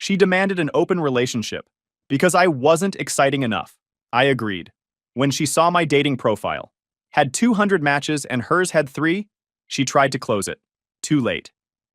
She demanded an open relationship because I wasn't exciting enough. I agreed. When she saw my dating profile, had 200 matches and hers had 3, she tried to close it. Too late.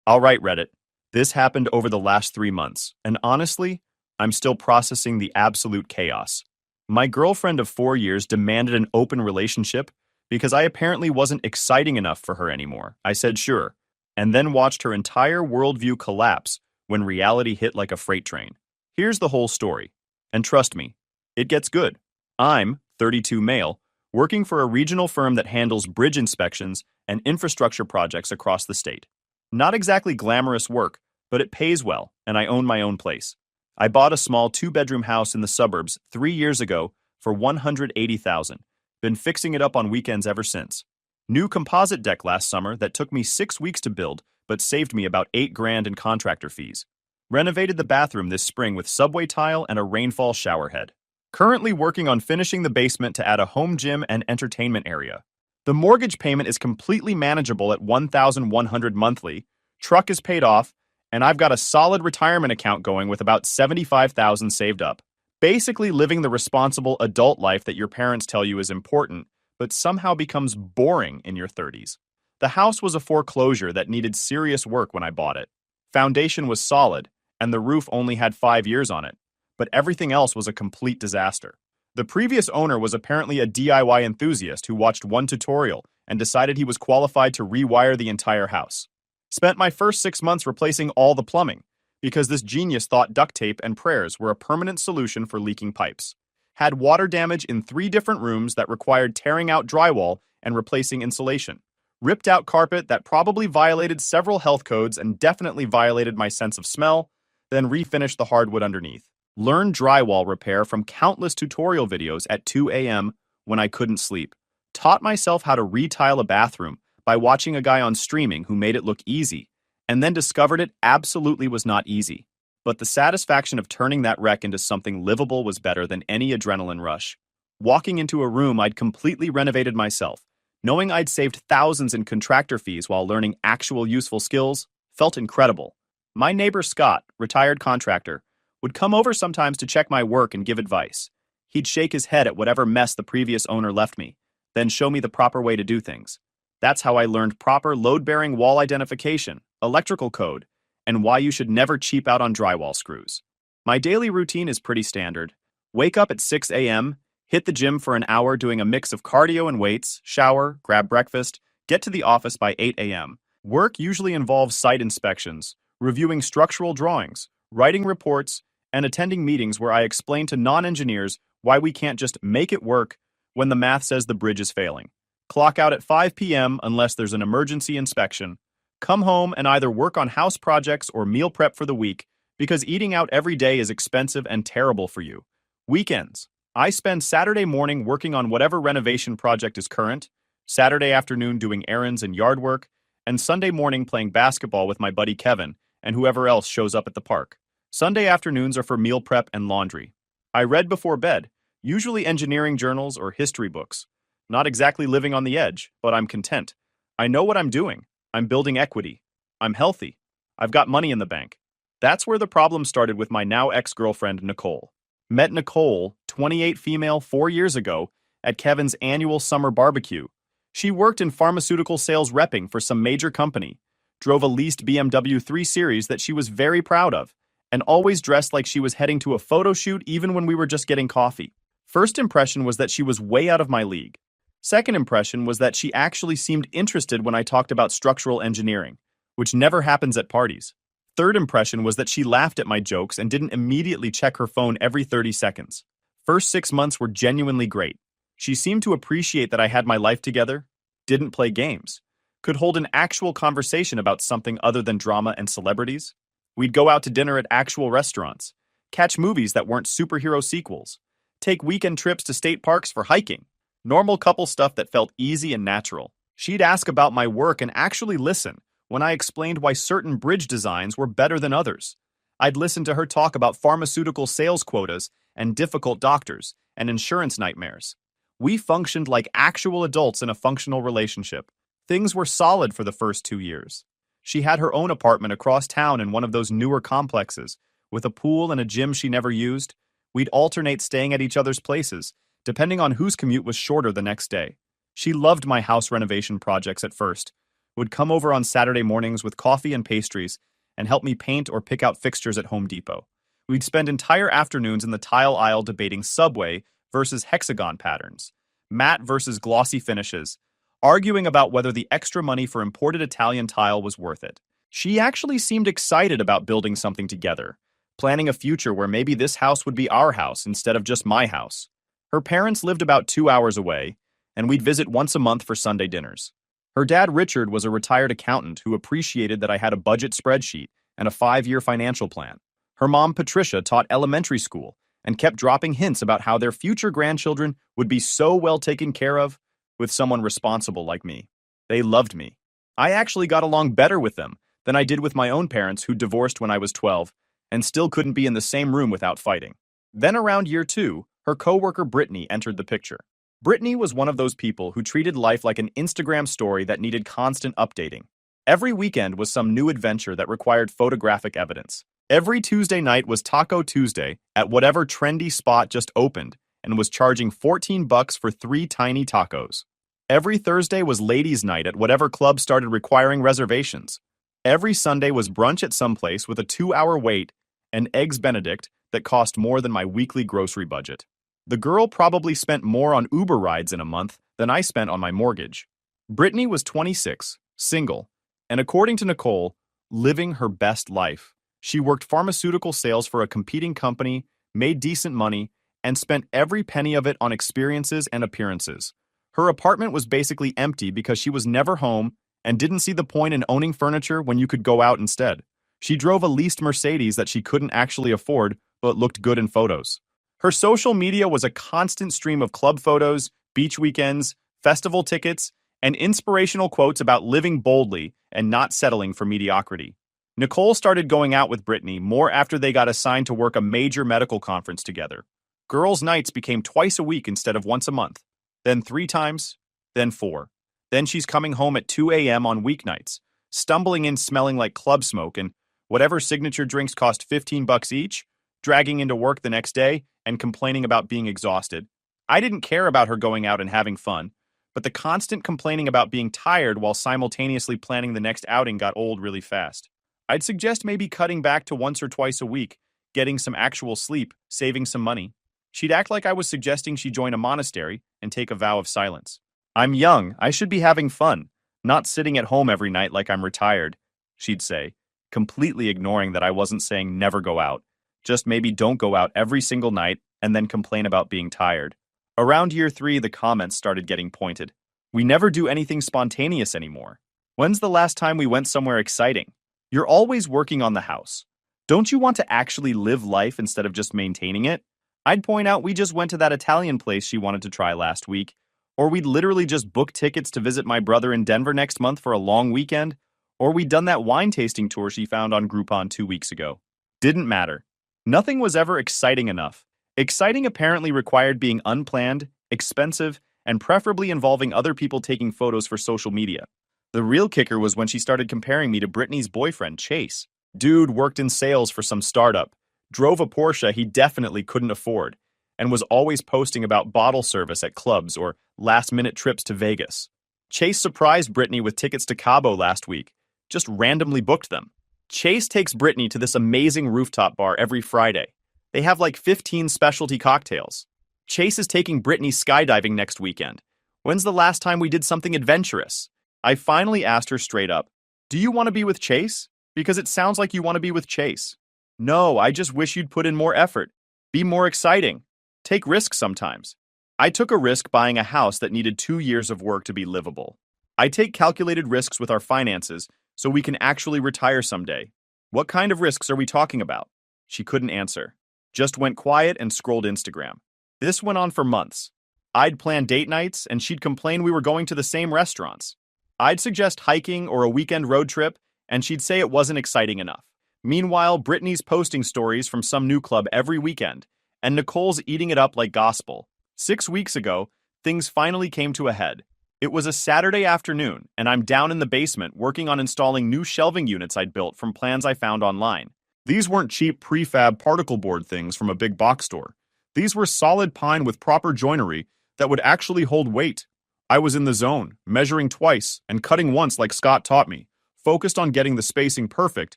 All right, Reddit. This happened over the last 3 months, and honestly, I'm still processing the absolute chaos. My girlfriend of 4 years demanded an open relationship because I apparently wasn't exciting enough for her anymore. I said sure, and then watched her entire worldview collapse when reality hit like a freight train. Here's the whole story. And trust me, it gets good. I'm, 32 male, working for a regional firm that handles bridge inspections and infrastructure projects across the state. Not exactly glamorous work, but it pays well, and I own my own place. I bought a small 2-bedroom house in the suburbs 3 years ago for $180,000. Been fixing it up on weekends ever since. New composite deck last summer that took me 6 weeks to build, but saved me about $8,000 in contractor fees. Renovated the bathroom this spring with subway tile and a rainfall shower head. Currently working on finishing the basement to add a home gym and entertainment area. The mortgage payment is completely manageable at $1,100 monthly, truck is paid off, and I've got a solid retirement account going with about $75,000 saved up. Basically living the responsible adult life that your parents tell you is important, but somehow becomes boring in your 30s. The house was a foreclosure that needed serious work when I bought it. Foundation was solid, and the roof only had 5 years on it, but everything else was a complete disaster. The previous owner was apparently a DIY enthusiast who watched one tutorial and decided he was qualified to rewire the entire house. Spent my first 6 months replacing all the plumbing, because this genius thought duct tape and prayers were a permanent solution for leaking pipes. Had water damage in 3 different rooms that required tearing out drywall and replacing insulation. Ripped out carpet that probably violated several health codes and definitely violated my sense of smell, then refinished the hardwood underneath. Learned drywall repair from countless tutorial videos at 2 a.m. when I couldn't sleep. Taught myself how to retile a bathroom by watching a guy on streaming who made it look easy, and then discovered it absolutely was not easy. But the satisfaction of turning that wreck into something livable was better than any adrenaline rush. Walking into a room I'd completely renovated myself, knowing I'd saved thousands in contractor fees while learning actual useful skills, felt incredible. My neighbor Scott, retired contractor, would come over sometimes to check my work and give advice. He'd shake his head at whatever mess the previous owner left me, then show me the proper way to do things. That's how I learned proper load-bearing wall identification, electrical code, and why you should never cheap out on drywall screws. My daily routine is pretty standard. Wake up at 6 a.m., hit the gym for an hour doing a mix of cardio and weights, shower, grab breakfast, get to the office by 8 a.m. Work usually involves site inspections, reviewing structural drawings, writing reports, and attending meetings where I explain to non-engineers why we can't just make it work when the math says the bridge is failing. Clock out at 5 p.m. unless there's an emergency inspection. Come home and either work on house projects or meal prep for the week because eating out every day is expensive and terrible for you. Weekends. I spend Saturday morning working on whatever renovation project is current, Saturday afternoon doing errands and yard work, and Sunday morning playing basketball with my buddy Kevin and whoever else shows up at the park. Sunday afternoons are for meal prep and laundry. I read before bed, usually engineering journals or history books. Not exactly living on the edge, but I'm content. I know what I'm doing. I'm building equity. I'm healthy. I've got money in the bank. That's where the problem started with my now ex-girlfriend, Nicole. Met Nicole, 28 female, 4 years ago, at Kevin's annual summer barbecue. She worked in pharmaceutical sales repping for some major company, drove a leased BMW 3 Series that she was very proud of, and always dressed like she was heading to a photo shoot even when we were just getting coffee. First impression was that she was way out of my league. Second impression was that she actually seemed interested when I talked about structural engineering, which never happens at parties. Third impression was that she laughed at my jokes and didn't immediately check her phone every 30 seconds. First 6 months were genuinely great. She seemed to appreciate that I had my life together, didn't play games, could hold an actual conversation about something other than drama and celebrities. We'd go out to dinner at actual restaurants, catch movies that weren't superhero sequels, take weekend trips to state parks for hiking. Normal couple stuff that felt easy and natural. She'd ask about my work and actually listen when I explained why certain bridge designs were better than others. I'd listen to her talk about pharmaceutical sales quotas and difficult doctors and insurance nightmares. We functioned like actual adults in a functional relationship. Things were solid for the first 2 years. She had her own apartment across town in one of those newer complexes, with a pool and a gym she never used. We'd alternate staying at each other's places, depending on whose commute was shorter the next day. She loved my house renovation projects at first, would come over on Saturday mornings with coffee and pastries, and help me paint or pick out fixtures at Home Depot. We'd spend entire afternoons in the tile aisle debating subway versus hexagon patterns, matte versus glossy finishes, arguing about whether the extra money for imported Italian tile was worth it. She actually seemed excited about building something together, planning a future where maybe this house would be our house instead of just my house. Her parents lived about 2 hours away, and we'd visit once a month for Sunday dinners. Her dad, Richard, was a retired accountant who appreciated that I had a budget spreadsheet and a 5-year financial plan. Her mom, Patricia, taught elementary school and kept dropping hints about how their future grandchildren would be so well taken care of with someone responsible like me. They loved me. I actually got along better with them than I did with my own parents who divorced when I was 12 and still couldn't be in the same room without fighting. Then around year 2, her coworker Brittany entered the picture. Brittany was one of those people who treated life like an Instagram story that needed constant updating. Every weekend was some new adventure that required photographic evidence. Every Tuesday night was Taco Tuesday at whatever trendy spot just opened and was charging $14 for 3 tiny tacos. Every Thursday was ladies' night at whatever club started requiring reservations. Every Sunday was brunch at some place with a 2-hour wait and eggs Benedict that cost more than my weekly grocery budget. The girl probably spent more on Uber rides in a month than I spent on my mortgage. Brittany was 26, single, and according to Nicole, living her best life. She worked pharmaceutical sales for a competing company, made decent money, and spent every penny of it on experiences and appearances. Her apartment was basically empty because she was never home and didn't see the point in owning furniture when you could go out instead. She drove a leased Mercedes that she couldn't actually afford, but looked good in photos. Her social media was a constant stream of club photos, beach weekends, festival tickets, and inspirational quotes about living boldly and not settling for mediocrity. Nicole started going out with Brittany more after they got assigned to work a major medical conference together. Girls' nights became twice a week instead of once a month, then 3 times, then 4. Then she's coming home at 2 a.m. on weeknights, stumbling in smelling like club smoke and whatever signature drinks cost $15 each, dragging into work the next day and complaining about being exhausted. I didn't care about her going out and having fun, but the constant complaining about being tired while simultaneously planning the next outing got old really fast. I'd suggest maybe cutting back to once or twice a week, getting some actual sleep, saving some money. She'd act like I was suggesting she join a monastery and take a vow of silence. I'm young, I should be having fun, not sitting at home every night like I'm retired, she'd say, completely ignoring that I wasn't saying never go out. Just maybe don't go out every single night and then complain about being tired. Around year 3, the comments started getting pointed. We never do anything spontaneous anymore. When's the last time we went somewhere exciting? You're always working on the house. Don't you want to actually live life instead of just maintaining it? I'd point out we just went to that Italian place she wanted to try last week, or we'd literally just booked tickets to visit my brother in Denver next month for a long weekend, or we'd done that wine tasting tour she found on Groupon 2 weeks ago. Didn't matter. Nothing was ever exciting enough. Exciting apparently required being unplanned, expensive, and preferably involving other people taking photos for social media. The real kicker was when she started comparing me to Brittany's boyfriend, Chase. Dude worked in sales for some startup, drove a Porsche he definitely couldn't afford, and was always posting about bottle service at clubs or last-minute trips to Vegas. Chase surprised Brittany with tickets to Cabo last week, just randomly booked them. Chase takes Brittany to this amazing rooftop bar every Friday. They have like 15 specialty cocktails. Chase is taking Brittany skydiving next weekend. When's the last time we did something adventurous? I finally asked her straight up, do you want to be with Chase? Because it sounds like you want to be with Chase. No, I just wish you'd put in more effort. Be more exciting. Take risks sometimes. I took a risk buying a house that needed 2 years of work to be livable. I take calculated risks with our finances so we can actually retire someday. What kind of risks are we talking about? She couldn't answer. Just went quiet and scrolled Instagram. This went on for months. I'd plan date nights and she'd complain we were going to the same restaurants. I'd suggest hiking or a weekend road trip and she'd say it wasn't exciting enough. Meanwhile, Brittany's posting stories from some new club every weekend, and Nicole's eating it up like gospel. 6 weeks ago, things finally came to a head. It was a Saturday afternoon, and I'm down in the basement working on installing new shelving units I'd built from plans I found online. These weren't cheap prefab particle board things from a big box store. These were solid pine with proper joinery that would actually hold weight. I was in the zone, measuring twice and cutting once like Scott taught me, focused on getting the spacing perfect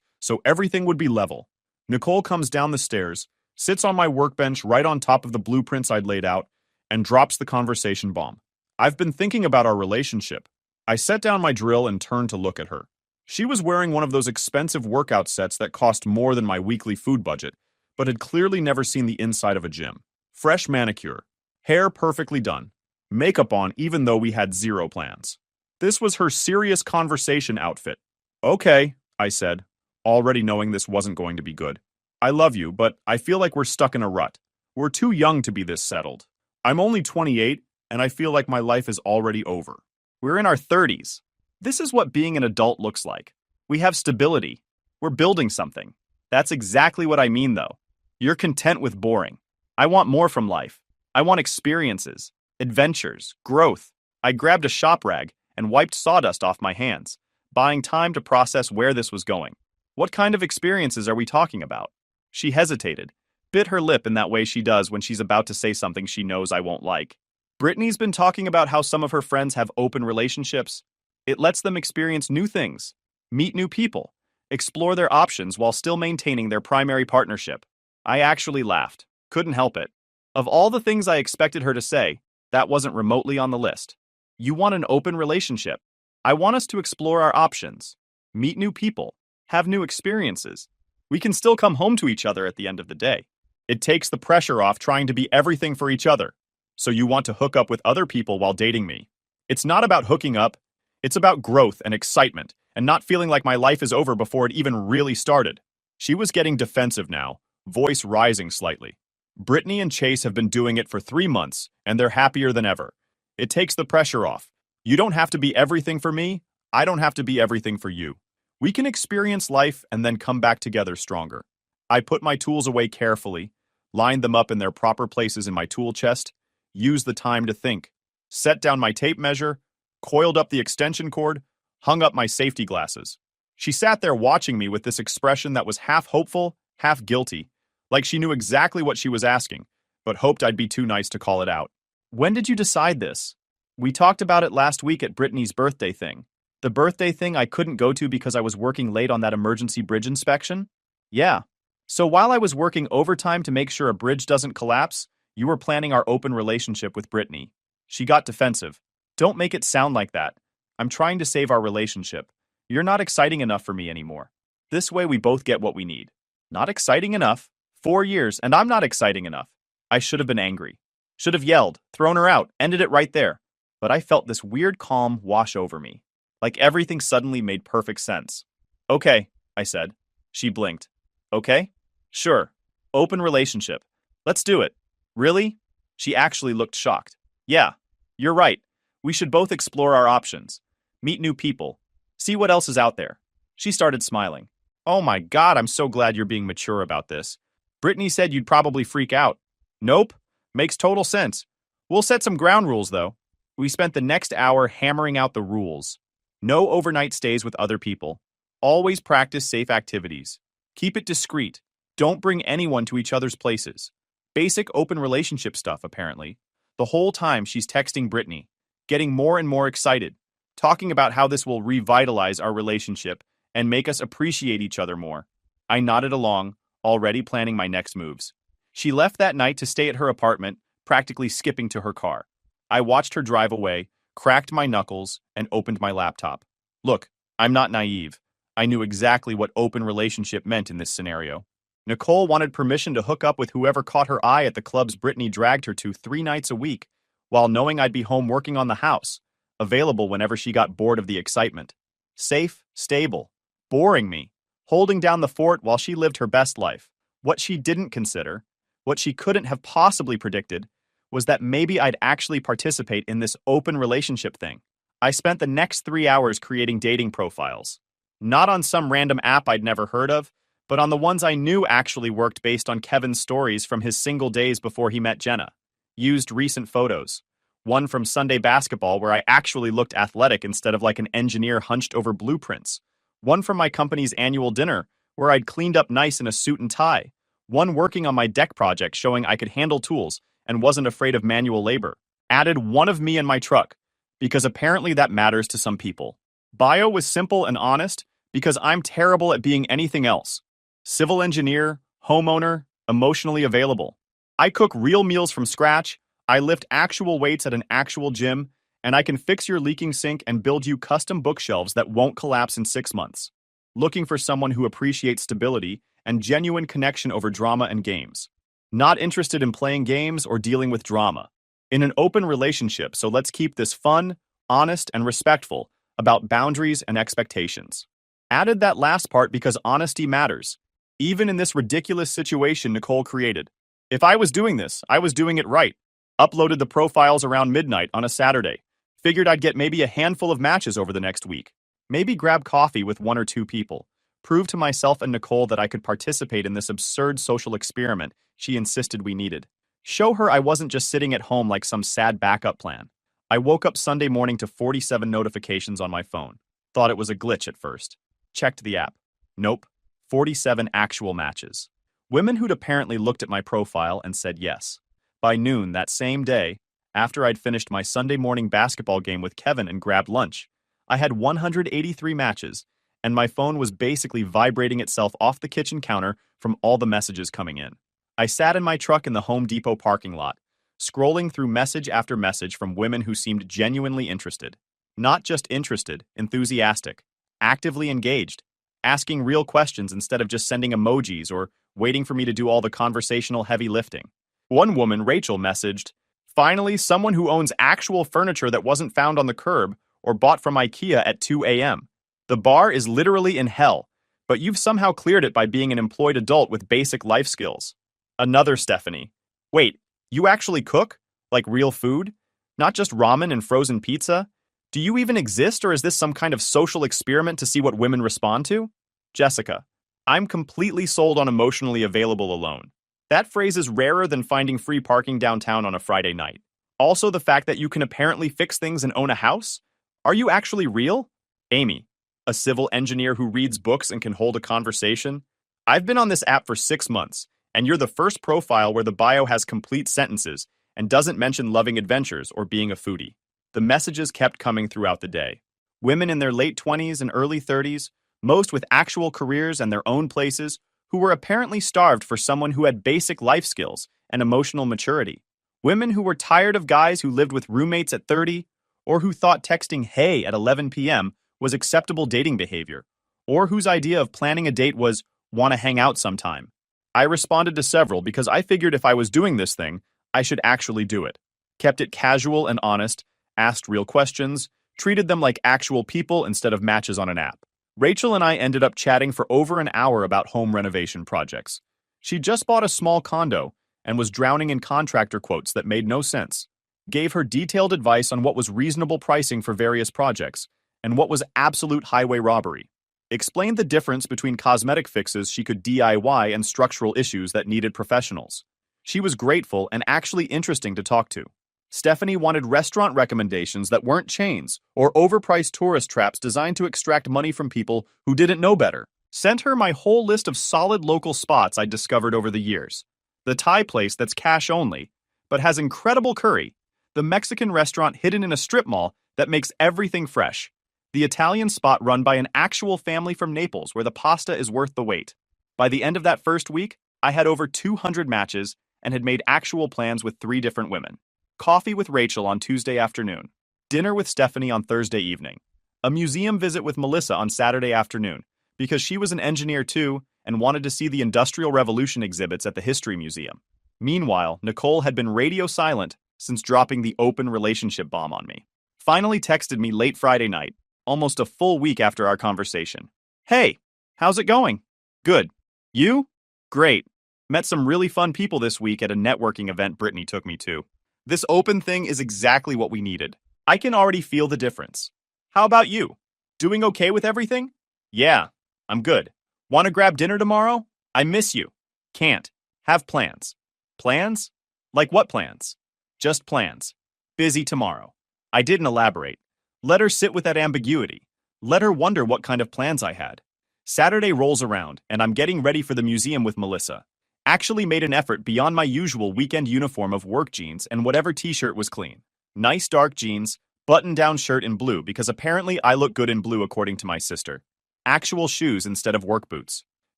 so everything would be level. Nicole comes down the stairs, sits on my workbench right on top of the blueprints I'd laid out, and drops the conversation bomb. I've been thinking about our relationship. I set down my drill and turned to look at her. She was wearing one of those expensive workout sets that cost more than my weekly food budget, but had clearly never seen the inside of a gym. Fresh manicure, hair perfectly done, makeup on even though we had zero plans. This was her serious conversation outfit. Okay, I said, already knowing this wasn't going to be good. I love you, but I feel like we're stuck in a rut. We're too young to be this settled. I'm only 28, and I feel like my life is already over. We're in our 30s. This is what being an adult looks like. We have stability. We're building something. That's exactly what I mean, though. You're content with boring. I want more from life. I want experiences, adventures, growth. I grabbed a shop rag and wiped sawdust off my hands, buying time to process where this was going. What kind of experiences are we talking about? She hesitated, bit her lip in that way she does when she's about to say something she knows I won't like. Brittany's been talking about how some of her friends have open relationships. It lets them experience new things, meet new people, explore their options while still maintaining their primary partnership. I actually laughed. Couldn't help it. Of all the things I expected her to say, that wasn't remotely on the list. You want an open relationship. I want us to explore our options, meet new people, have new experiences. We can still come home to each other at the end of the day. It takes the pressure off trying to be everything for each other. So you want to hook up with other people while dating me. It's not about hooking up. It's about growth and excitement and not feeling like my life is over before it even really started. She was getting defensive now, voice rising slightly. Brittany and Chase have been doing it for 3 months, and they're happier than ever. It takes the pressure off. You don't have to be everything for me. I don't have to be everything for you. We can experience life and then come back together stronger. I put my tools away carefully, lined them up in their proper places in my tool chest, used the time to think, set down my tape measure, coiled up the extension cord, hung up my safety glasses. She sat there watching me with this expression that was half hopeful, half guilty, like she knew exactly what she was asking, but hoped I'd be too nice to call it out. When did you decide this? We talked about it last week at Brittany's birthday thing. The birthday thing I couldn't go to because I was working late on that emergency bridge inspection? Yeah. So while I was working overtime to make sure a bridge doesn't collapse, you were planning our open relationship with Brittany. She got defensive. Don't make it sound like that. I'm trying to save our relationship. You're not exciting enough for me anymore. This way we both get what we need. Not exciting enough. 4 years, and I'm not exciting enough. I should have been angry. Should have yelled, thrown her out, ended it right there. But I felt this weird calm wash over me. Like everything suddenly made perfect sense. Okay, I said. She blinked. Okay? Sure. Open relationship. Let's do it. Really? She actually looked shocked. Yeah, you're right. We should both explore our options. Meet new people. See what else is out there. She started smiling. Oh my God, I'm so glad you're being mature about this. Brittany said you'd probably freak out. Nope. Makes total sense. We'll set some ground rules, though. We spent the next hour hammering out the rules. No overnight stays with other people. Always practice safe activities. Keep it discreet. Don't bring anyone to each other's places. Basic open relationship stuff, apparently. The whole time she's texting Brittany, getting more and more excited, talking about how this will revitalize our relationship and make us appreciate each other more. I nodded along, already planning my next moves. She left that night to stay at her apartment, practically skipping to her car. I watched her drive away, cracked my knuckles, and opened my laptop. Look, I'm not naive. I knew exactly what open relationship meant in this scenario. Nicole wanted permission to hook up with whoever caught her eye at the clubs Brittany dragged her to 3 nights a week, while knowing I'd be home working on the house, available whenever she got bored of the excitement. Safe, stable, boring me, holding down the fort while she lived her best life. What she didn't consider, what she couldn't have possibly predicted, was that maybe I'd actually participate in this open relationship thing. I spent the next 3 hours creating dating profiles. Not on some random app I'd never heard of, but on the ones I knew actually worked based on Kevin's stories from his single days before he met Jenna. Used recent photos. One from Sunday basketball where I actually looked athletic instead of like an engineer hunched over blueprints. One from my company's annual dinner where I'd cleaned up nice in a suit and tie, one working on my deck project showing I could handle tools and wasn't afraid of manual labor, added one of me in my truck, because apparently that matters to some people. Bio was simple and honest because I'm terrible at being anything else. Civil engineer, homeowner, emotionally available. I cook real meals from scratch, I lift actual weights at an actual gym, and I can fix your leaking sink and build you custom bookshelves that won't collapse in 6 months. Looking for someone who appreciates stability and genuine connection over drama and games. Not interested in playing games or dealing with drama. In an open relationship, so let's keep this fun, honest, and respectful about boundaries and expectations. Added that last part because honesty matters, even in this ridiculous situation Nicole created. If I was doing this, I was doing it right. Uploaded the profiles around midnight on a Saturday. Figured I'd get maybe a handful of matches over the next week. Maybe grab coffee with 1 or 2 people. Prove to myself and Nicole that I could participate in this absurd social experiment she insisted we needed. Show her I wasn't just sitting at home like some sad backup plan. I woke up Sunday morning to 47 notifications on my phone. Thought it was a glitch at first. Checked the app. Nope. 47 actual matches. Women who'd apparently looked at my profile and said yes. By noon that same day, after I'd finished my Sunday morning basketball game with Kevin and grabbed lunch, I had 183 matches, and my phone was basically vibrating itself off the kitchen counter from all the messages coming in. I sat in my truck in the Home Depot parking lot, scrolling through message after message from women who seemed genuinely interested. Not just interested, enthusiastic, actively engaged, asking real questions instead of just sending emojis or waiting for me to do all the conversational heavy lifting. One woman, Rachel, messaged, "Finally, someone who owns actual furniture that wasn't found on the curb or bought from IKEA at 2 a.m. The bar is literally in hell, but you've somehow cleared it by being an employed adult with basic life skills." Another Stephanie, "Wait, you actually cook? Like real food? Not just ramen and frozen pizza? Do you even exist, or is this some kind of social experiment to see what women respond to?" Jessica, "I'm completely sold on emotionally available alone. That phrase is rarer than finding free parking downtown on a Friday night. Also, the fact that you can apparently fix things and own a house? Are you actually real?" Amy, "A civil engineer who reads books and can hold a conversation? I've been on this app for 6 months, and you're the first profile where the bio has complete sentences and doesn't mention loving adventures or being a foodie." The messages kept coming throughout the day. Women in their late 20s and early 30s, most with actual careers and their own places, who were apparently starved for someone who had basic life skills and emotional maturity. Women who were tired of guys who lived with roommates at 30, or who thought texting "hey" at 11 p.m. was acceptable dating behavior, or whose idea of planning a date was "wanna hang out sometime." I responded to several because I figured if I was doing this thing, I should actually do it. Kept it casual and honest, asked real questions, treated them like actual people instead of matches on an app. Rachel and I ended up chatting for over an hour about home renovation projects. She just bought a small condo and was drowning in contractor quotes that made no sense. Gave her detailed advice on what was reasonable pricing for various projects and what was absolute highway robbery. Explained the difference between cosmetic fixes she could DIY and structural issues that needed professionals. She was grateful and actually interesting to talk to. Stephanie wanted restaurant recommendations that weren't chains or overpriced tourist traps designed to extract money from people who didn't know better. Sent her my whole list of solid local spots I'd discovered over the years. The Thai place that's cash only, but has incredible curry. The Mexican restaurant hidden in a strip mall that makes everything fresh. The Italian spot run by an actual family from Naples where the pasta is worth the wait. By the end of that first week, I had over 200 matches and had made actual plans with 3 different women. Coffee with Rachel on Tuesday afternoon. Dinner with Stephanie on Thursday evening. A museum visit with Melissa on Saturday afternoon, because she was an engineer too and wanted to see the Industrial Revolution exhibits at the History Museum. Meanwhile, Nicole had been radio silent since dropping the open relationship bomb on me. Finally texted me late Friday night, almost a full week after our conversation. "Hey, how's it going?" "Good. You?" "Great. Met some really fun people this week at a networking event Brittany took me to. This open thing is exactly what we needed. I can already feel the difference. How about you? Doing okay with everything?" "Yeah, I'm good. Want to grab dinner tomorrow? I miss you." "Can't. Have plans." "Plans? Like what plans?" "Just plans. Busy tomorrow." I didn't elaborate. Let her sit with that ambiguity. Let her wonder what kind of plans I had. Saturday rolls around, and I'm getting ready for the museum with Melissa. Actually made an effort beyond my usual weekend uniform of work jeans and whatever t-shirt was clean. Nice dark jeans, button-down shirt in blue because apparently I look good in blue according to my sister. Actual shoes instead of work boots.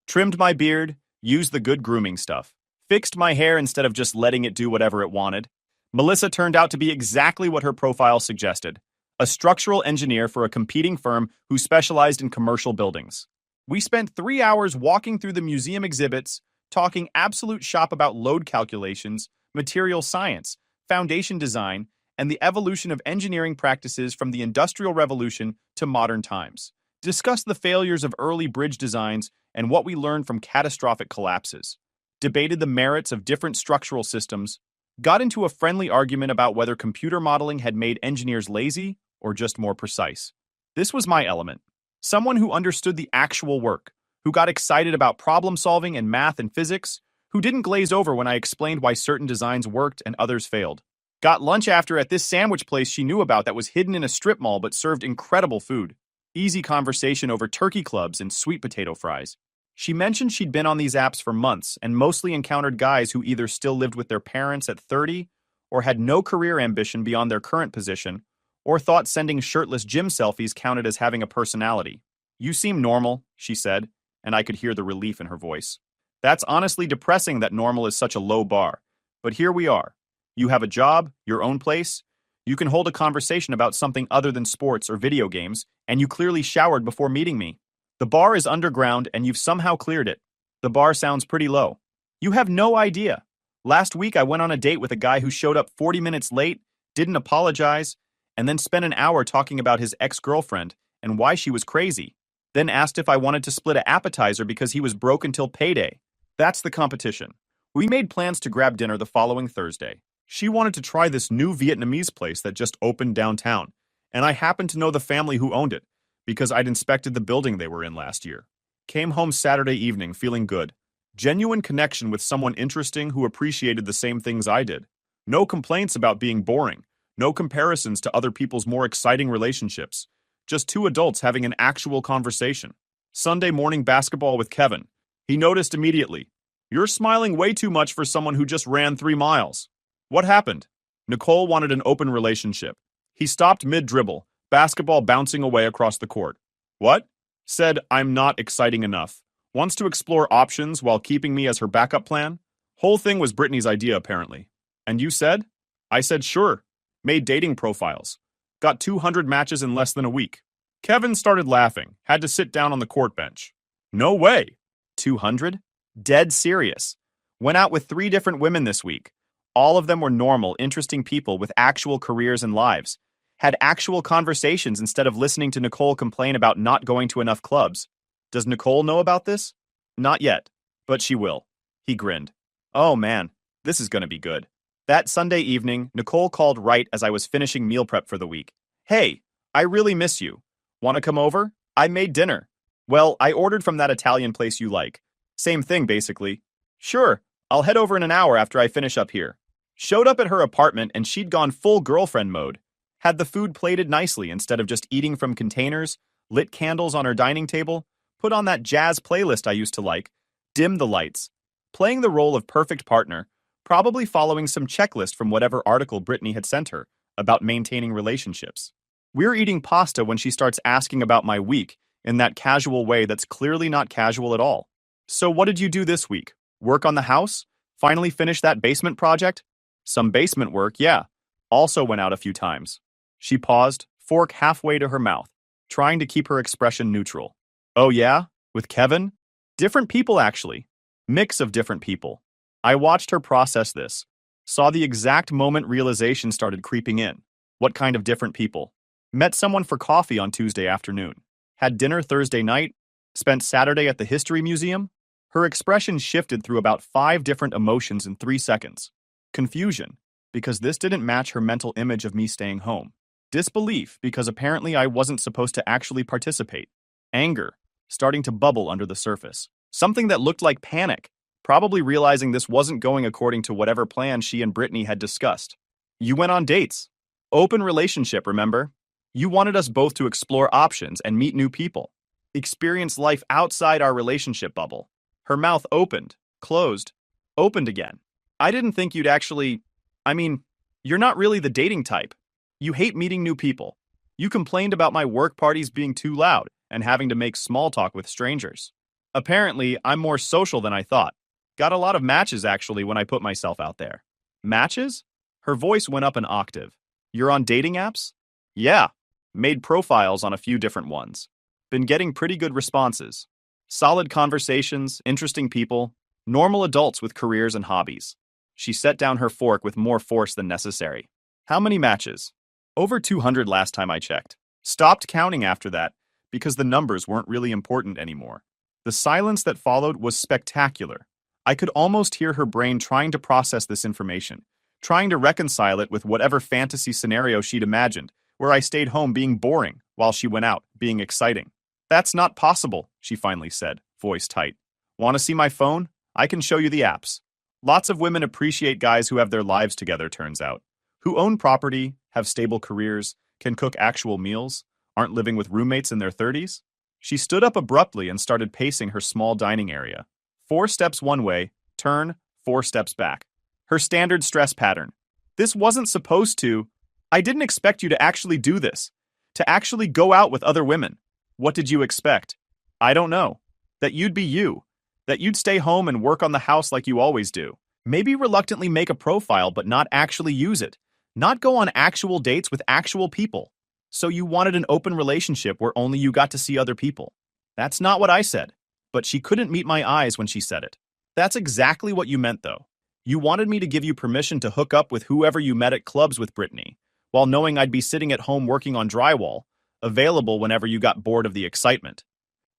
Trimmed my beard, used the good grooming stuff. Fixed my hair instead of just letting it do whatever it wanted. Melissa turned out to be exactly what her profile suggested. A structural engineer for a competing firm who specialized in commercial buildings. We spent 3 hours walking through the museum exhibits, talking absolute shop about load calculations, material science, foundation design, and the evolution of engineering practices from the Industrial Revolution to modern times. Discussed the failures of early bridge designs and what we learned from catastrophic collapses. Debated the merits of different structural systems. Got into a friendly argument about whether computer modeling had made engineers lazy or just more precise. This was my element. Someone who understood the actual work, who got excited about problem solving and math and physics, who didn't glaze over when I explained why certain designs worked and others failed. Got lunch after at this sandwich place she knew about that was hidden in a strip mall but served incredible food. Easy conversation over turkey clubs and sweet potato fries. She mentioned she'd been on these apps for months and mostly encountered guys who either still lived with their parents at 30 or had no career ambition beyond their current position or thought sending shirtless gym selfies counted as having a personality. You seem normal, she said, and I could hear the relief in her voice. That's honestly depressing that normal is such a low bar. But here we are. You have a job, your own place. You can hold a conversation about something other than sports or video games, and you clearly showered before meeting me. The bar is underground and you've somehow cleared it. The bar sounds pretty low. You have no idea. Last week I went on a date with a guy who showed up 40 minutes late, didn't apologize, and then spent an hour talking about his ex-girlfriend and why she was crazy. Then asked if I wanted to split an appetizer because he was broke until payday. That's the competition. We made plans to grab dinner the following Thursday. She wanted to try this new Vietnamese place that just opened downtown, and I happened to know the family who owned it because I'd inspected the building they were in last year. Came home Saturday evening feeling good. Genuine connection with someone interesting who appreciated the same things I did. No complaints about being boring. No comparisons to other people's more exciting relationships. Just two adults having an actual conversation. Sunday morning basketball with Kevin. He noticed immediately. You're smiling way too much for someone who just ran 3 miles. What happened? Nicole wanted an open relationship. He stopped mid-dribble, basketball bouncing away across the court. What? Said, I'm not exciting enough. Wants to explore options while keeping me as her backup plan? Whole thing was Brittany's idea, apparently. And you said? I said sure. Made dating profiles. Got 200 matches in less than a week. Kevin started laughing, had to sit down on the court bench. No way. 200? Dead serious. Went out with 3 different women this week. All of them were normal, interesting people with actual careers and lives. Had actual conversations instead of listening to Nicole complain about not going to enough clubs. Does Nicole know about this? Not yet, but she will. He grinned. Oh man, this is gonna be good. That Sunday evening, Nicole called right as I was finishing meal prep for the week. Hey, I really miss you. Want to come over? I made dinner. Well, I ordered from that Italian place you like. Same thing, basically. Sure, I'll head over in an hour after I finish up here. Showed up at her apartment and she'd gone full girlfriend mode. Had the food plated nicely instead of just eating from containers, lit candles on her dining table, put on that jazz playlist I used to like, dimmed the lights. Playing the role of perfect partner, probably following some checklist from whatever article Brittany had sent her about maintaining relationships. We're eating pasta when she starts asking about my week in that casual way that's clearly not casual at all. So what did you do this week? Work on the house? Finally finish that basement project? Some basement work, yeah. Also went out a few times. She paused, fork halfway to her mouth, trying to keep her expression neutral. Oh yeah? With Kevin? Different people, actually. Mix of different people. I watched her process this. Saw the exact moment realization started creeping in. What kind of different people? Met someone for coffee on Tuesday afternoon. Had dinner Thursday night. Spent Saturday at the History Museum. Her expression shifted through about 5 different emotions in 3 seconds. Confusion, because this didn't match her mental image of me staying home. Disbelief, because apparently I wasn't supposed to actually participate. Anger, starting to bubble under the surface. Something that looked like panic, probably realizing this wasn't going according to whatever plan she and Brittany had discussed. You went on dates. Open relationship, remember? You wanted us both to explore options and meet new people. experience life outside our relationship bubble. Her mouth opened, closed, opened again. I didn't think you'd actually. I mean, you're not really the dating type. You hate meeting new people. You complained about my work parties being too loud and having to make small talk with strangers. Apparently, I'm more social than I thought. Got a lot of matches actually when I put myself out there. Matches? Her voice went up an octave. You're on dating apps? Yeah. Made profiles on a few different ones. Been getting pretty good responses. Solid conversations, interesting people, normal adults with careers and hobbies. She set down her fork with more force than necessary. How many matches? Over 200 last time I checked. Stopped counting after that because the numbers weren't really important anymore. The silence that followed was spectacular. I could almost hear her brain trying to process this information, trying to reconcile it with whatever fantasy scenario she'd imagined, where I stayed home being boring while she went out being exciting. That's not possible, she finally said, voice tight. Want to see my phone? I can show you the apps. Lots of women appreciate guys who have their lives together, turns out. Who own property, have stable careers, can cook actual meals, aren't living with roommates in their 30s? She stood up abruptly and started pacing her small dining area. 4 steps one way, turn, 4 steps back. Her standard stress pattern. This wasn't supposed to. I didn't expect you to actually do this. To actually go out with other women. What did you expect? I don't know. That you'd be you. That you'd stay home and work on the house like you always do. Maybe reluctantly make a profile but not actually use it. Not go on actual dates with actual people. So you wanted an open relationship where only you got to see other people. That's not what I said. But she couldn't meet my eyes when she said it. That's exactly what you meant, though. You wanted me to give you permission to hook up with whoever you met at clubs with Brittany, while knowing I'd be sitting at home working on drywall, available whenever you got bored of the excitement.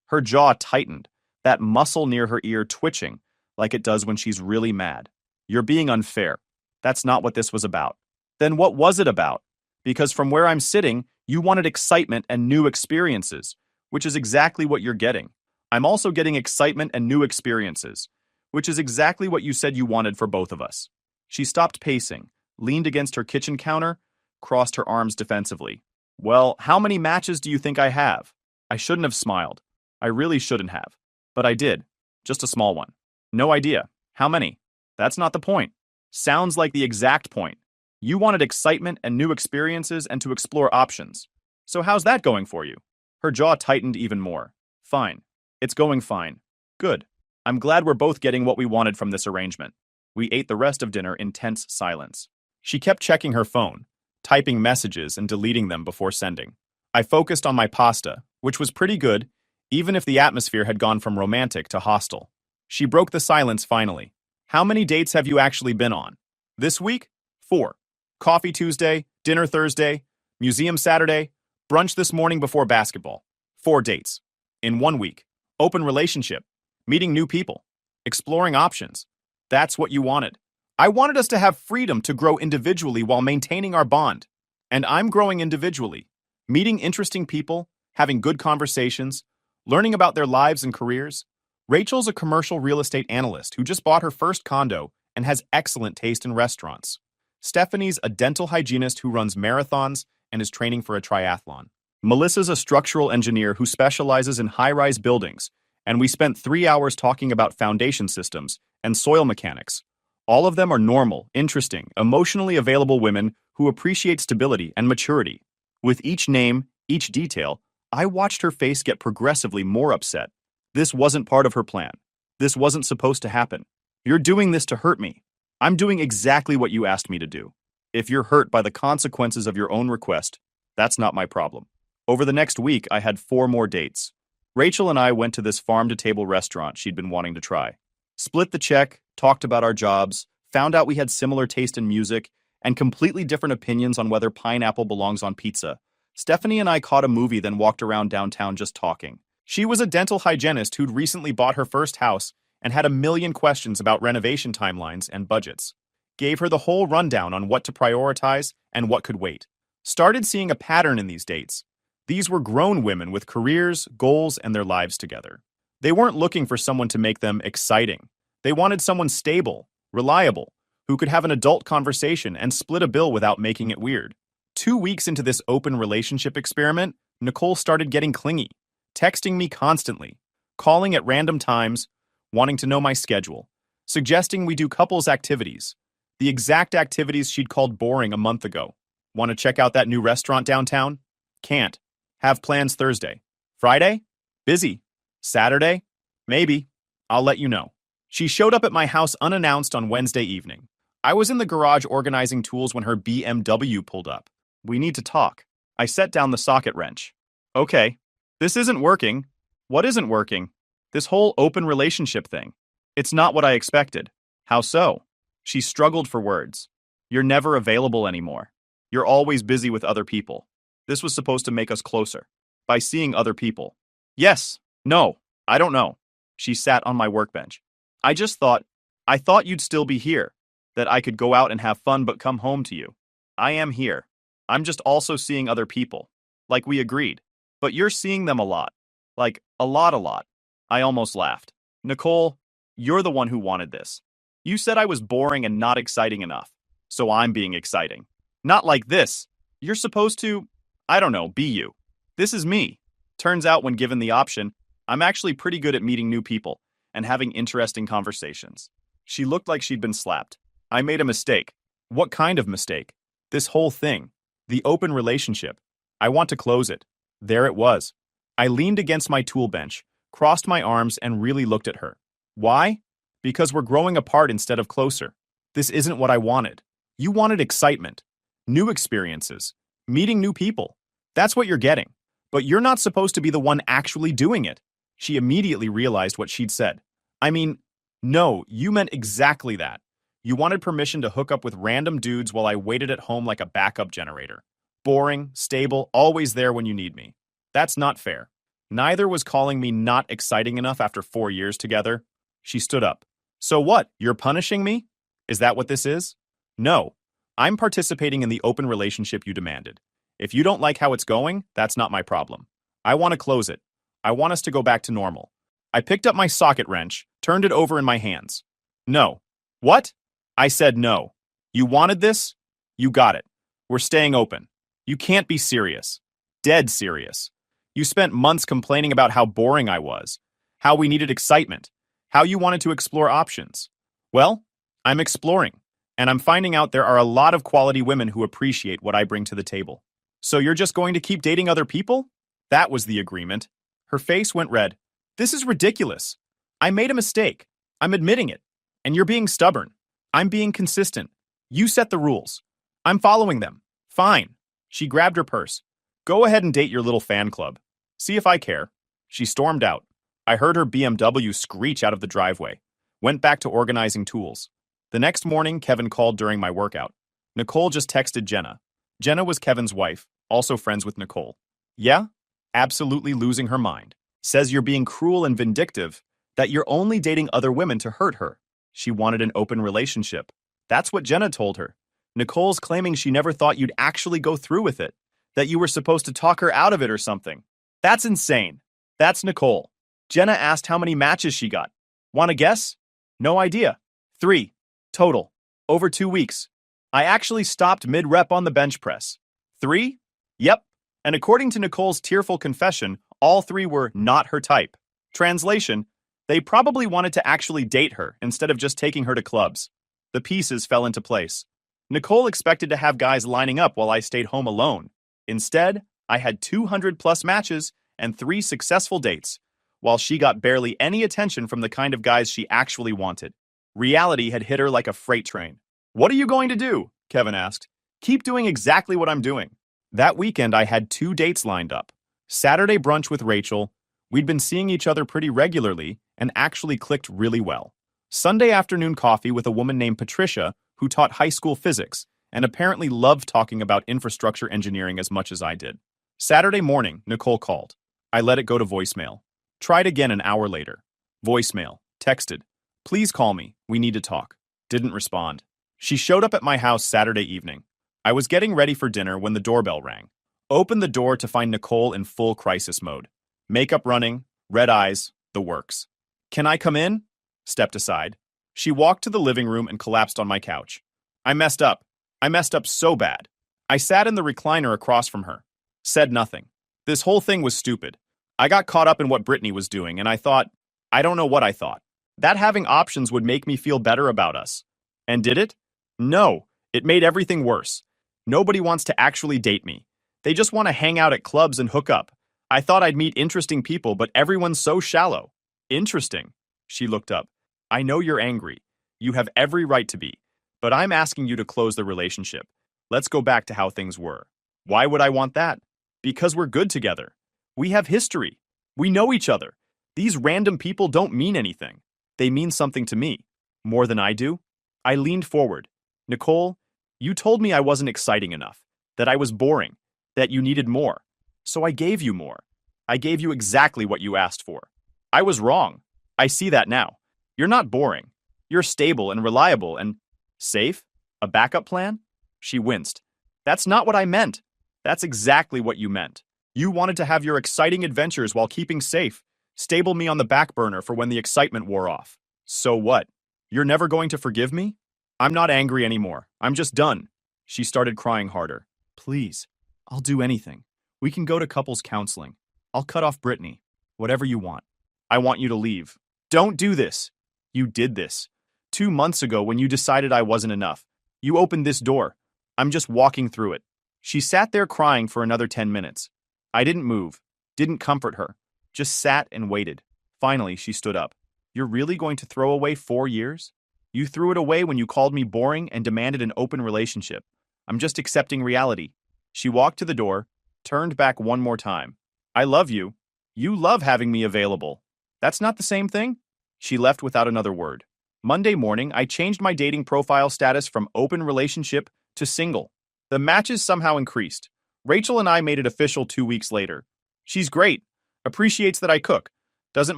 Her jaw tightened, that muscle near her ear twitching, like it does when she's really mad. You're being unfair. That's not what this was about. Then what was it about? Because from where I'm sitting, you wanted excitement and new experiences, which is exactly what you're getting. I'm also getting excitement and new experiences, which is exactly what you said you wanted for both of us. She stopped pacing, leaned against her kitchen counter, crossed her arms defensively. Well, how many matches do you think I have? I shouldn't have smiled. I really shouldn't have. But I did. Just a small one. No idea. How many? That's not the point. Sounds like the exact point. You wanted excitement and new experiences and to explore options. So how's that going for you? Her jaw tightened even more. Fine. It's going fine. Good. I'm glad we're both getting what we wanted from this arrangement. We ate the rest of dinner in tense silence. She kept checking her phone, typing messages and deleting them before sending. I focused on my pasta, which was pretty good, even if the atmosphere had gone from romantic to hostile. She broke the silence finally. How many dates have you actually been on? This week? 4. Coffee Tuesday, dinner Thursday, museum Saturday, brunch this morning before basketball. 4 dates. In 1 week. Open relationship. Meeting new people. Exploring options. That's what you wanted. I wanted us to have freedom to grow individually while maintaining our bond. And I'm growing individually. Meeting interesting people, having good conversations, learning about their lives and careers. Rachel's a commercial real estate analyst who just bought her first condo and has excellent taste in restaurants. Stephanie's a dental hygienist who runs marathons and is training for a triathlon. Melissa's a structural engineer who specializes in high-rise buildings, and we spent 3 hours talking about foundation systems and soil mechanics. All of them are normal, interesting, emotionally available women who appreciate stability and maturity. With each name, each detail, I watched her face get progressively more upset. This wasn't part of her plan. This wasn't supposed to happen. You're doing this to hurt me. I'm doing exactly what you asked me to do. If you're hurt by the consequences of your own request, that's not my problem. Over the next week, I had 4 more dates. Rachel and I went to this farm-to-table restaurant she'd been wanting to try. Split the check, talked about our jobs, found out we had similar taste in music, and completely different opinions on whether pineapple belongs on pizza. Stephanie and I caught a movie, then walked around downtown just talking. She was a dental hygienist who'd recently bought her first house and had a million questions about renovation timelines and budgets. Gave her the whole rundown on what to prioritize and what could wait. Started seeing a pattern in these dates. These were grown women with careers, goals, and their lives together. They weren't looking for someone to make them exciting. They wanted someone stable, reliable, who could have an adult conversation and split a bill without making it weird. 2 weeks into this open relationship experiment, Nicole started getting clingy. texting me constantly, calling at random times, wanting to know my schedule, suggesting we do couples activities, the exact activities she'd called boring a month ago. Want to check out that new restaurant downtown? Can't. Have plans Thursday. Friday? Busy. Saturday? Maybe. I'll let you know. She showed up at my house unannounced on Wednesday evening. I was in the garage organizing tools when her BMW pulled up. We need to talk. I set down the socket wrench. Okay. This isn't working. What isn't working? This whole open relationship thing. It's not what I expected. How so? She struggled for words. You're never available anymore. You're always busy with other people. This was supposed to make us closer. By seeing other people. Yes. No. I don't know. She sat on my workbench. I thought you'd still be here. That I could go out and have fun but come home to you. I am here. I'm just also seeing other people. Like we agreed. But you're seeing them a lot. Like, a lot. I almost laughed. Nicole, you're the one who wanted this. You said I was boring and not exciting enough. So I'm being exciting. Not like this. You're supposed to, I don't know, be you. This is me. Turns out when given the option, I'm actually pretty good at meeting new people and having interesting conversations. She looked like she'd been slapped. I made a mistake. What kind of mistake? This whole thing. The open relationship. I want to close it. There it was. I leaned against my tool bench, crossed my arms, and really looked at her. Why? Because we're growing apart instead of closer. This isn't what I wanted. You wanted excitement, new experiences, meeting new people. That's what you're getting. But you're not supposed to be the one actually doing it. She immediately realized what she'd said. I mean, no, you meant exactly that. You wanted permission to hook up with random dudes while I waited at home like a backup generator. Boring, stable, always there when you need me. That's not fair. Neither was calling me not exciting enough after 4 years together. She stood up. So what, you're punishing me? Is that what this is? No. I'm participating in the open relationship you demanded. If you don't like how it's going, that's not my problem. I want to close it. I want us to go back to normal. I picked up my socket wrench, turned it over in my hands. No. What? I said no. You wanted this? You got it. We're staying open. You can't be serious. Dead serious. You spent months complaining about how boring I was, how we needed excitement, how you wanted to explore options. Well, I'm exploring, and I'm finding out there are a lot of quality women who appreciate what I bring to the table. So you're just going to keep dating other people? That was the agreement. Her face went red. This is ridiculous. I made a mistake. I'm admitting it. And you're being stubborn. I'm being consistent. You set the rules. I'm following them. Fine. She grabbed her purse. Go ahead and date your little fan club. See if I care. She stormed out. I heard her BMW screech out of the driveway. Went back to organizing tools. The next morning, Kevin called during my workout. Nicole just texted Jenna. Jenna was Kevin's wife, also friends with Nicole. Yeah? Absolutely losing her mind. Says you're being cruel and vindictive, that you're only dating other women to hurt her. She wanted an open relationship. That's what Jenna told her. Nicole's claiming she never thought you'd actually go through with it, that you were supposed to talk her out of it or something. That's insane. That's Nicole. Jenna asked how many matches she got. Want to guess? No idea. 3. Total. Over 2 weeks. I actually stopped mid-rep on the bench press. 3? Yep. And according to Nicole's tearful confession, all 3 were not her type. Translation, they probably wanted to actually date her instead of just taking her to clubs. The pieces fell into place. Nicole expected to have guys lining up while I stayed home alone. Instead, I had 200+ matches and 3 successful dates, while she got barely any attention from the kind of guys she actually wanted. Reality had hit her like a freight train. What are you going to do? Kevin asked. Keep doing exactly what I'm doing. That weekend, I had 2 dates lined up. Saturday brunch with Rachel. We'd been seeing each other pretty regularly and actually clicked really well. Sunday afternoon coffee with a woman named Patricia who taught high school physics and apparently loved talking about infrastructure engineering as much as I did. Saturday morning, Nicole called. I let it go to voicemail. Tried again an hour later. Voicemail. Texted. Please call me. We need to talk. Didn't respond. She showed up at my house Saturday evening. I was getting ready for dinner when the doorbell rang. Opened the door to find Nicole in full crisis mode. Makeup running, red eyes, the works. Can I come in? Stepped aside. She walked to the living room and collapsed on my couch. I messed up. I messed up so bad. I sat in the recliner across from her. Said nothing. This whole thing was stupid. I got caught up in what Brittany was doing, and I don't know what I thought. That having options would make me feel better about us. And did it? No, it made everything worse. Nobody wants to actually date me. They just want to hang out at clubs and hook up. I thought I'd meet interesting people, but everyone's so shallow. Interesting. She looked up. I know you're angry. You have every right to be. But I'm asking you to close the relationship. Let's go back to how things were. Why would I want that? Because we're good together. We have history. We know each other. These random people don't mean anything. They mean something to me. More than I do. I leaned forward. Nicole, you told me I wasn't exciting enough, that I was boring, that you needed more. So I gave you more. I gave you exactly what you asked for. I was wrong. I see that now. You're not boring. You're stable and reliable and safe? A backup plan? She winced. That's not what I meant. That's exactly what you meant. You wanted to have your exciting adventures while keeping safe, stable me on the back burner for when the excitement wore off. So what? You're never going to forgive me? I'm not angry anymore. I'm just done. She started crying harder. Please, I'll do anything. We can go to couples counseling. I'll cut off Brittany. Whatever you want. I want you to leave. Don't do this. You did this. 2 months ago when you decided I wasn't enough. You opened this door. I'm just walking through it. She sat there crying for another 10 minutes. I didn't move, didn't comfort her, just sat and waited. Finally, she stood up. You're really going to throw away 4 years? You threw it away when you called me boring and demanded an open relationship. I'm just accepting reality. She walked to the door, turned back one more time. I love you. You love having me available. That's not the same thing? She left without another word. Monday morning, I changed my dating profile status from open relationship to single. The matches somehow increased. Rachel and I made it official 2 weeks later. She's great, appreciates that I cook, doesn't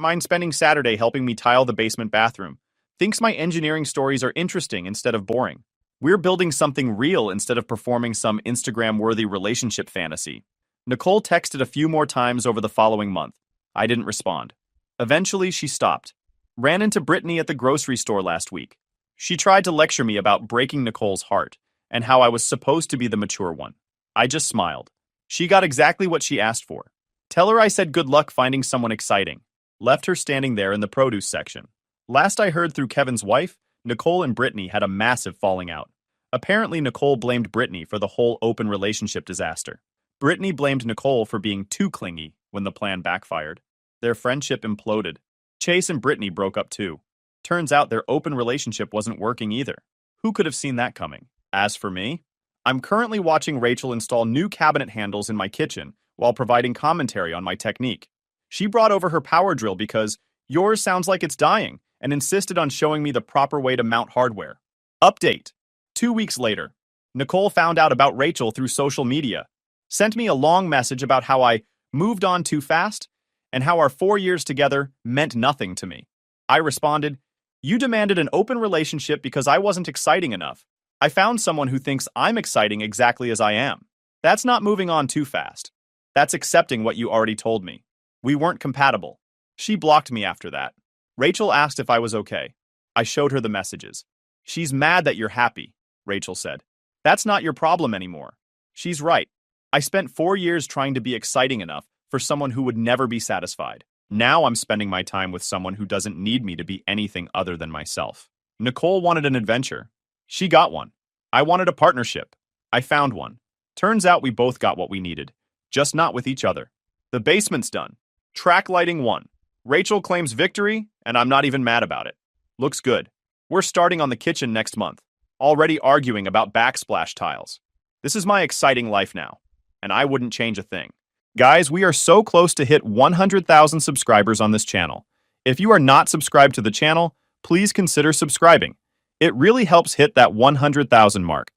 mind spending Saturday helping me tile the basement bathroom, thinks my engineering stories are interesting instead of boring. We're building something real instead of performing some Instagram-worthy relationship fantasy. Nicole texted a few more times over the following month. I didn't respond. Eventually, she stopped. Ran into Brittany at the grocery store last week. She tried to lecture me about breaking Nicole's heart and how I was supposed to be the mature one. I just smiled. She got exactly what she asked for. Tell her I said good luck finding someone exciting. Left her standing there in the produce section. Last I heard through Kevin's wife, Nicole and Brittany had a massive falling out. Apparently, Nicole blamed Brittany for the whole open relationship disaster. Brittany blamed Nicole for being too clingy when the plan backfired. Their friendship imploded. Chase and Brittany broke up too. Turns out their open relationship wasn't working either. Who could have seen that coming? As for me, I'm currently watching Rachel install new cabinet handles in my kitchen while providing commentary on my technique. She brought over her power drill because yours sounds like it's dying and insisted on showing me the proper way to mount hardware. Update. 2 weeks later, Nicole found out about Rachel through social media, sent me a long message about how I moved on too fast and how our 4 years together meant nothing to me. I responded, you demanded an open relationship because I wasn't exciting enough. I found someone who thinks I'm exciting exactly as I am. That's not moving on too fast. That's accepting what you already told me. We weren't compatible. She blocked me after that. Rachel asked if I was okay. I showed her the messages. She's mad that you're happy, Rachel said. That's not your problem anymore. She's right. I spent 4 years trying to be exciting enough for someone who would never be satisfied. Now I'm spending my time with someone who doesn't need me to be anything other than myself. Nicole wanted an adventure. She got one. I wanted a partnership. I found one. Turns out we both got what we needed, just not with each other. The basement's done. Track lighting 1. Rachel claims victory, and I'm not even mad about it. Looks good. We're starting on the kitchen next month. Already arguing about backsplash tiles. This is my exciting life now, and I wouldn't change a thing. Guys, we are so close to hit 100,000 subscribers on this channel. If you are not subscribed to the channel, please consider subscribing. It really helps hit that 100,000 mark.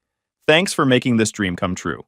Thanks for making this dream come true.